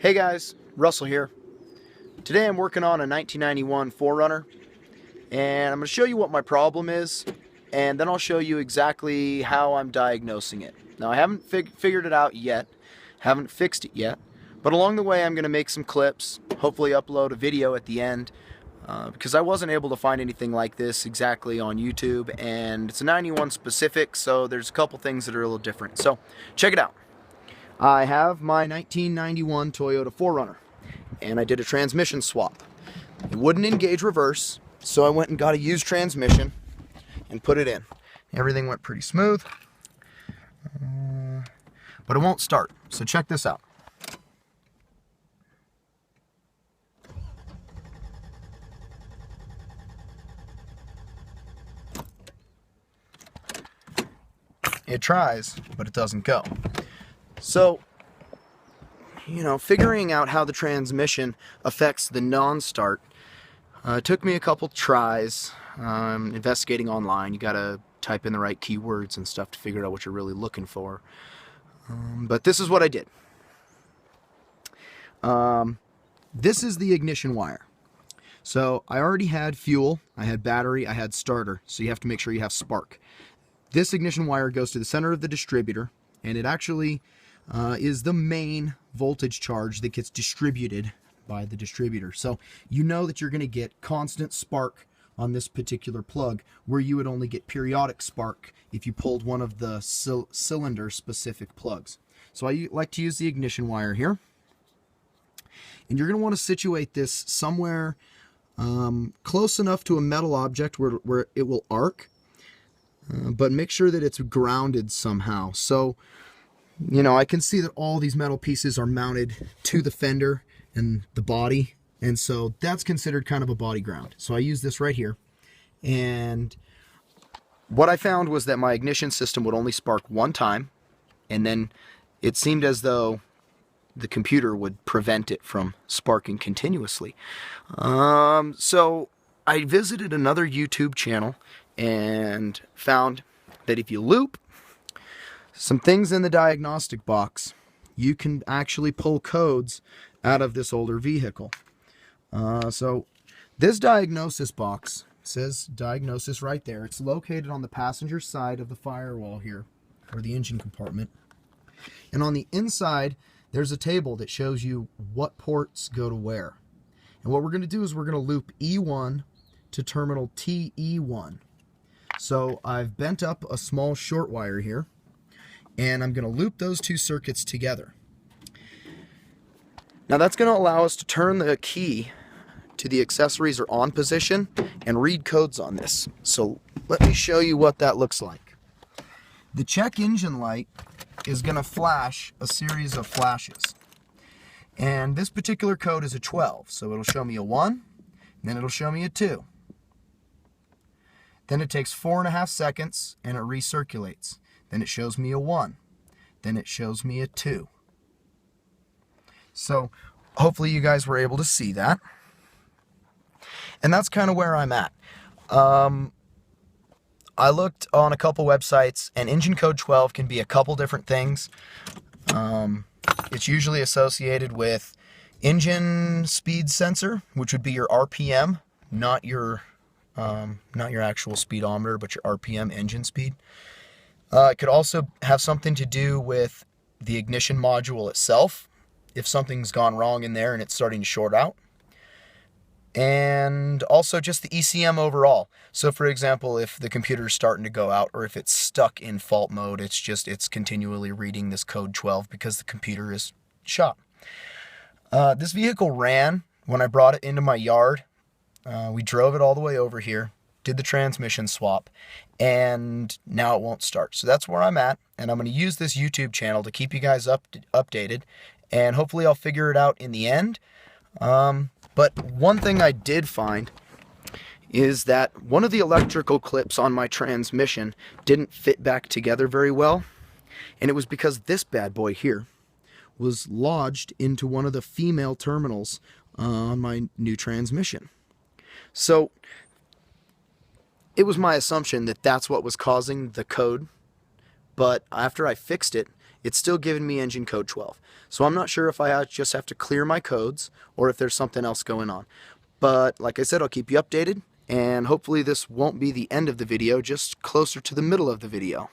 Hey guys, Russell here. Today I'm working on a 1991 4runner, and I'm going to show you what my problem is, and then I'll show you exactly how I'm diagnosing it. Now I haven't figured it out yet, haven't fixed it yet, but along the way I'm going to make some clips, hopefully upload a video at the end, because I wasn't able to find anything like this exactly on YouTube, and it's a 91 specific, so there's a couple things that are a little different. So check it out. I have my 1991 Toyota 4Runner, and I did a transmission swap. It wouldn't engage reverse, so I went and got a used transmission and put it in. Everything went pretty smooth, but it won't start, so check this out. It tries, but it doesn't go. So, figuring out how the transmission affects the non-start took me a couple tries, investigating online. You gotta type in the right keywords and stuff to figure out what you're really looking for. But this is what I did. This is the ignition wire. So I already had fuel, I had battery, I had starter, so you have to make sure you have spark. This ignition wire goes to the center of the distributor, and it actually is the main voltage charge that gets distributed by the distributor. So you know that you're going to get constant spark on this particular plug, where you would only get periodic spark if you pulled one of the cylinder specific plugs. So I like to use the ignition wire here, and you're going to want to situate this somewhere close enough to a metal object where it will arc, but make sure that it's grounded somehow. So I can see that all these metal pieces are mounted to the fender and the body, and so that's considered kind of a body ground. So I use this right here, and what I found was that my ignition system would only spark one time, and then it seemed as though the computer would prevent it from sparking continuously. So I visited another YouTube channel and found that if you loop some things in the diagnostic box, you can actually pull codes out of this older vehicle. So this diagnosis box says diagnosis right there. It's located on the passenger side of the firewall here, or the engine compartment. And on the inside, there's a table that shows you what ports go to where. And what we're going to do is we're going to loop E1 to terminal Te1. So I've bent up a small short wire here, and I'm going to loop those two circuits together. Now that's going to allow us to turn the key to the accessories or on position and read codes on this. So let me show you what that looks like. The check engine light is going to flash a series of flashes. And this particular code is a 12, so it'll show me a 1, and then it'll show me a 2. Then it takes 4.5 seconds and it recirculates. Then it shows me a 1. Then it shows me a 2. So hopefully you guys were able to see that. And that's kind of where I'm at. I looked on a couple websites, and engine code 12 can be a couple different things. It's usually associated with engine speed sensor, which would be your RPM, not your actual speedometer, but your RPM engine speed. It could also have something to do with the ignition module itself, if something's gone wrong in there and it's starting to short out. And also just the ECM overall. So for example, if the computer's starting to go out, or if it's stuck in fault mode, it's continually reading this code 12 because the computer is shot. This vehicle ran when I brought it into my yard. We drove it all the way over here, did the transmission swap, and now it won't start. So that's where I'm at, and I'm going to use this YouTube channel to keep you guys updated, and hopefully I'll figure it out in the end. But one thing I did find is that one of the electrical clips on my transmission didn't fit back together very well, and it was because this bad boy here was lodged into one of the female terminals on my new transmission. So it was my assumption that that's what was causing the code, but after I fixed it, it's still giving me engine code 12. So I'm not sure if I just have to clear my codes or if there's something else going on. But like I said, I'll keep you updated, and hopefully this won't be the end of the video, just closer to the middle of the video.